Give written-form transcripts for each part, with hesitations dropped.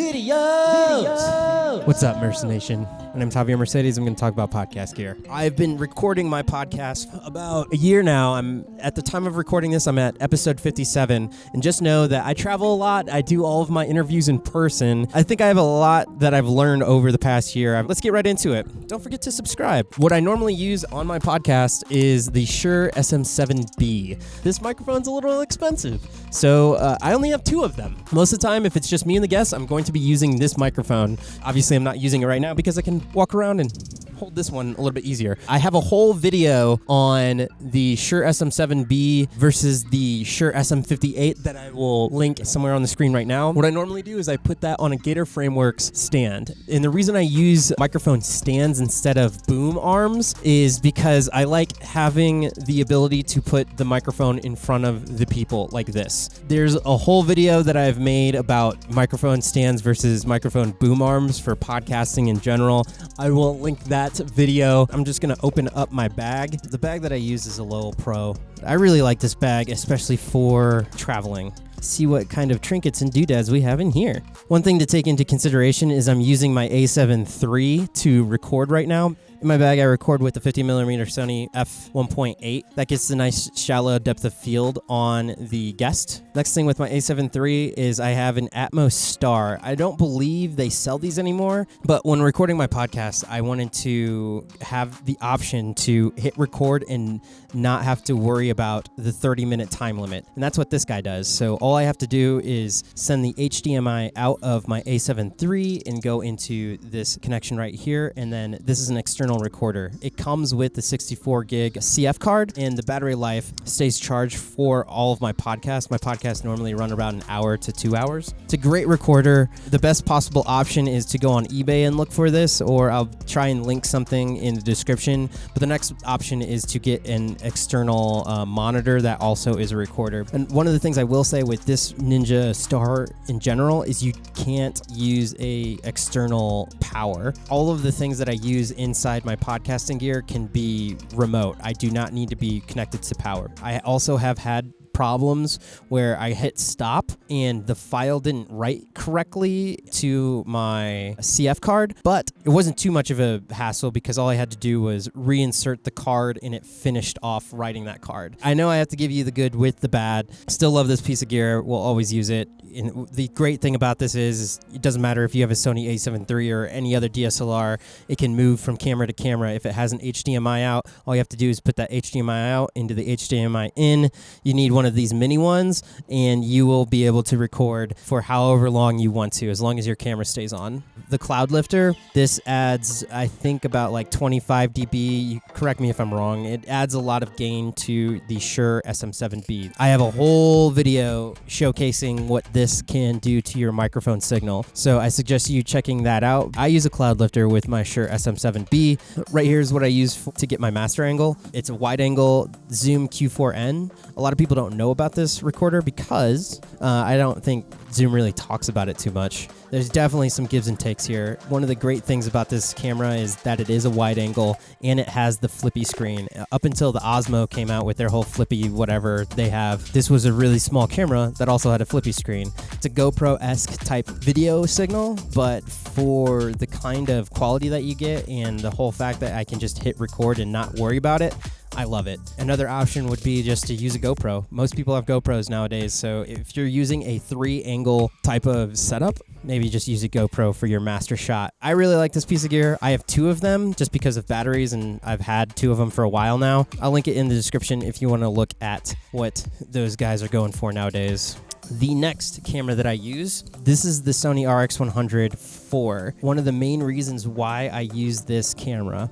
Videos! What's up, Merce Nation? My name's Javier Mercedes. I'm going to talk about podcast gear. I've been recording my podcast about a year now. At the time of recording this, I'm at episode 57. And just know that I travel a lot. I do all of my interviews in person. I think I have a lot that I've learned over the past year. Let's get right into it. Don't forget to subscribe. What I normally use on my podcast is the Shure SM7B. This microphone's a little expensive, so I only have two of them. Most of the time, if it's just me and the guest, I'm going to be using this microphone. Obviously, I'm not using it right now because I can walk around and hold this one a little bit easier. I have a whole video on the Shure SM7B versus the Shure SM58 that I will link somewhere on the screen right now. What I normally do is I put that on a Gator Frameworks stand. And the reason I use microphone stands instead of boom arms is because I like having the ability to put the microphone in front of the people like this. There's a whole video that I've made about microphone stands versus microphone boom arms for podcasting in general. I will link that video. I'm just going to open up my bag. The bag that I use is a Lowell Pro. I really like this bag, especially for traveling. See what kind of trinkets and doodads we have in here. One thing to take into consideration is I'm using my A7 III to record right now. In my bag, I record with the 50mm Sony f1.8. That gets a nice shallow depth of field on the guest. Next thing with my A7 III is I have an Atmos Star. I don't believe they sell these anymore, but when recording my podcast, I wanted to have the option to hit record and not have to worry about the 30-minute time limit. And that's what this guy does. So all I have to do is send the HDMI out of my A7 III and go into this connection right here. And then this is an external recorder. It comes with the 64 gig CF card, and the battery life stays charged for all of my podcasts. My podcasts normally run about an hour to 2 hours. It's a great recorder. The best possible option is to go on eBay and look for this, or I'll try and link something in the description. But the next option is to get an external monitor that also is a recorder. And one of the things I will say with this Ninja Star in general is you can't use a external power. All of the things that I use inside my podcasting gear can be remote. I do not need to be connected to power. I also have had problems where I hit stop and the file didn't write correctly to my CF card, but it wasn't too much of a hassle because all I had to do was reinsert the card and it finished off writing that card. I know I have to give you the good with the bad. Still love this piece of gear. We'll always use it. And the great thing about this is it doesn't matter if you have a Sony A7 III or any other DSLR, it can move from camera to camera. If it has an HDMI out, all you have to do is put that HDMI out into the HDMI in. You need one of these mini ones, and you will be able to record for however long you want to, as long as your camera stays on. The Cloudlifter, this adds, I think, about like 25 dB. You correct me if I'm wrong. It adds a lot of gain to the Shure SM7B. I have a whole video showcasing what this can do to your microphone signal, so I suggest you checking that out. I use a Cloudlifter with my Shure SM7B. Right here is what I use to get my master angle. It's a wide angle Zoom Q4N. A lot of people don't know about this recorder because I don't think Zoom really talks about it too much. There's definitely some gives and takes here. One of the great things about this camera is that it is a wide angle and it has the flippy screen. Up until the Osmo came out with their whole flippy whatever they have, this was a really small camera that also had a flippy screen. It's a GoPro-esque type video signal, but for the kind of quality that you get and the whole fact that I can just hit record and not worry about it, I love it. Another option would be just to use a GoPro. Most people have GoPros nowadays, so if you're using a 3-angle type of setup, maybe just use a GoPro for your master shot. I really like this piece of gear. I have two of them just because of batteries, and I've had two of them for a while now. I'll link it in the description if you want to look at what those guys are going for nowadays. The next camera that I use, this is the Sony RX100 IV. One of the main reasons why I use this camera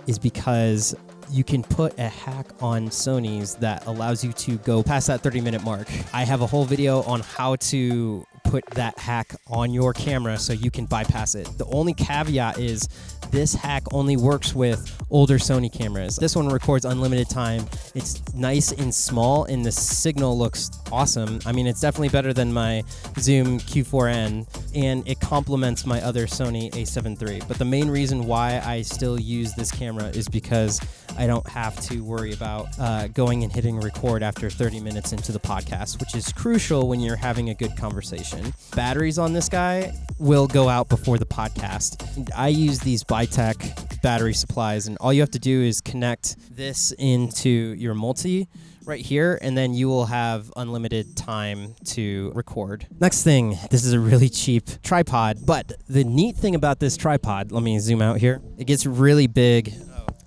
is because you can put a hack on Sony's that allows you to go past that 30-minute mark. I have a whole video on how to put that hack on your camera so you can bypass it. The only caveat is this hack only works with older Sony cameras. This one records unlimited time. It's nice and small, and the signal looks awesome. I mean, it's definitely better than my Zoom Q4N, and it complements my other Sony A7 III. But the main reason why I still use this camera is because I don't have to worry about going and hitting record after 30 minutes into the podcast, which is crucial when you're having a good conversation. Batteries on this guy will go out before the podcast. I use these Bitech battery supplies, and all you have to do is connect this into your multi right here, and then you will have unlimited time to record. Next thing, this is a really cheap tripod, but the neat thing about this tripod, let me zoom out here, it gets really big.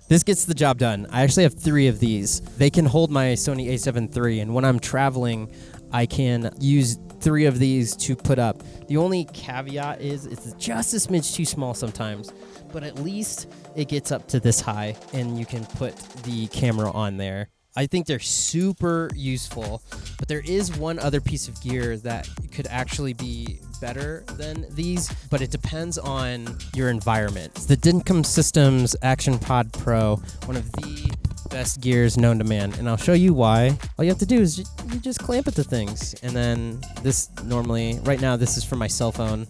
This gets the job done. I actually have 3 of these. They can hold my Sony A7 III, and when I'm traveling, I can use 3 of these to put up. The only caveat is it's just a smidge too small sometimes, but at least it gets up to this high, and you can put the camera on there. I think they're super useful, but there is one other piece of gear that could actually be better than these, but it depends on your environment. It's the Dinkum Systems ActionPod Pro, one of the best gears known to man, and I'll show you why. All you have to do is you just clamp it to things, and then this normally, right now this is for my cell phone.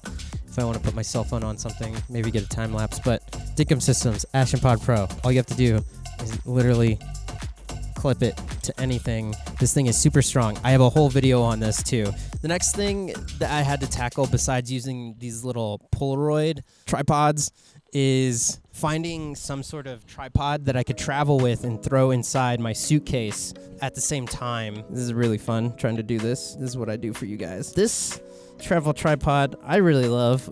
If I want to put my cell phone on something, maybe get a time lapse, but Dinkum Systems ActionPod Pro, all you have to do is literally clip it to anything. This thing is super strong. I have a whole video on this too. The next thing that I had to tackle besides using these little Polaroid tripods is finding some sort of tripod that I could travel with and throw inside my suitcase at the same time. This is really fun trying to do this. This is what I do for you guys. This travel tripod I really love.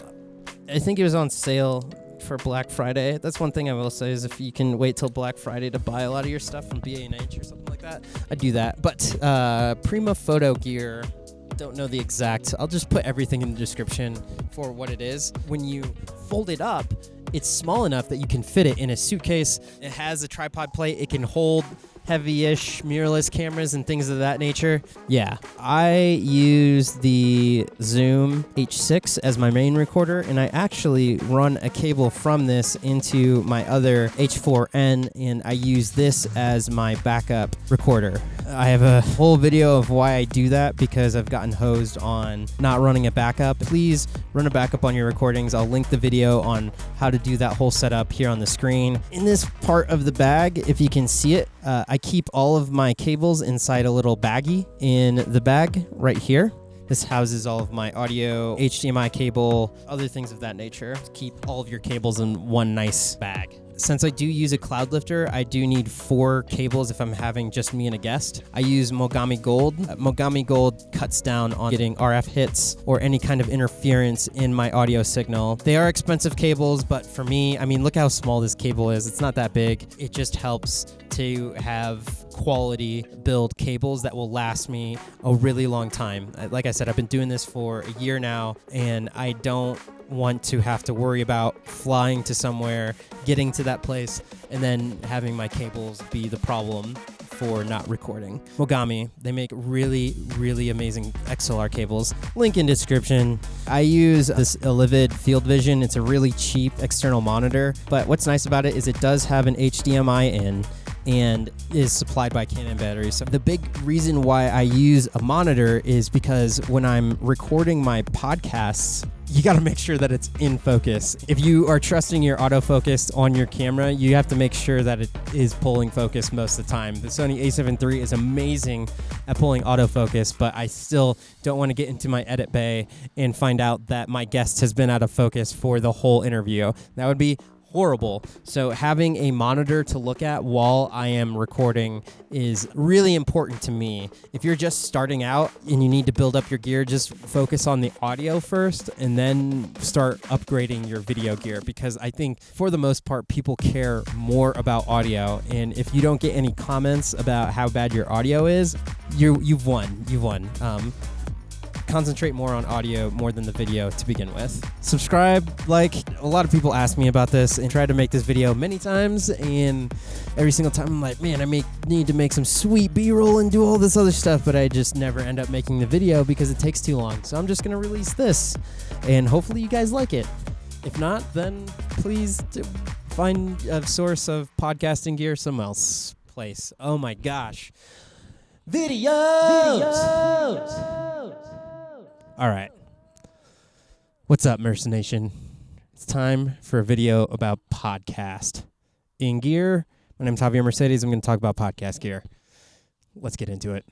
I think it was on sale for Black Friday. That's one thing I will say is if you can wait till Black Friday to buy a lot of your stuff from B&H or something like that, I do that. But PrimaPhoto gear, don't know the exact. I'll just put everything in the description for what it is. When you fold it up, it's small enough that you can fit it in a suitcase. It has a tripod plate. It can hold heavy-ish mirrorless cameras and things of that nature. Yeah, I use the Zoom H6 as my main recorder, and I actually run a cable from this into my other H4n, and I use this as my backup recorder. I have a whole video of why I do that because I've gotten hosed on not running a backup. Please run a backup on your recordings. I'll link the video on how to do that whole setup here on the screen. In this part of the bag, if you can see it, I keep all of my cables inside a little baggie in the bag right here. This houses all of my audio, HDMI cable, other things of that nature. Keep all of your cables in one nice bag. Since I do use a Cloudlifter, I do need 4 cables if I'm having just me and a guest. I use Mogami Gold. Mogami Gold cuts down on getting RF hits or any kind of interference in my audio signal. They are expensive cables, but for me, I mean, look how small this cable is. It's not that big. It just helps to have quality build cables that will last me a really long time. Like I said, I've been doing this for a year now, and I don't want to have to worry about flying to somewhere, getting to that place, and then having my cables be the problem for not recording. Mogami, they make really, really amazing XLR cables. Link in description. I use this Elvid FieldVision. It's a really cheap external monitor, but what's nice about it is it does have an HDMI in and is supplied by Canon batteries. So the big reason why I use a monitor is because when I'm recording my podcasts, you got to make sure that it's in focus. If you are trusting your autofocus on your camera, you have to make sure that it is pulling focus most of the time. The Sony A7 III is amazing at pulling autofocus, but I still don't want to get into my edit bay and find out that my guest has been out of focus for the whole interview. That would be horrible. So having a monitor to look at while I am recording is really important to me. If you're just starting out and you need to build up your gear, just focus on the audio first and then start upgrading your video gear, because I think for the most part people care more about audio, and if you don't get any comments about how bad your audio is, you've won. Concentrate more on audio more than the video to begin with. Subscribe, like, a lot of people ask me about this and tried to make this video many times, and every single time I'm like, man, I need to make some sweet B-roll and do all this other stuff, but I just never end up making the video because it takes too long. So I'm just gonna release this, and hopefully you guys like it. If not, then please find a source of podcasting gear somewhere else. Place. Oh my gosh. Videos! All right. What's up, Merce Nation? It's time for a video about podcast. In gear, My name's Javier Mercedes. I'm going to talk about podcast gear. Let's get into it.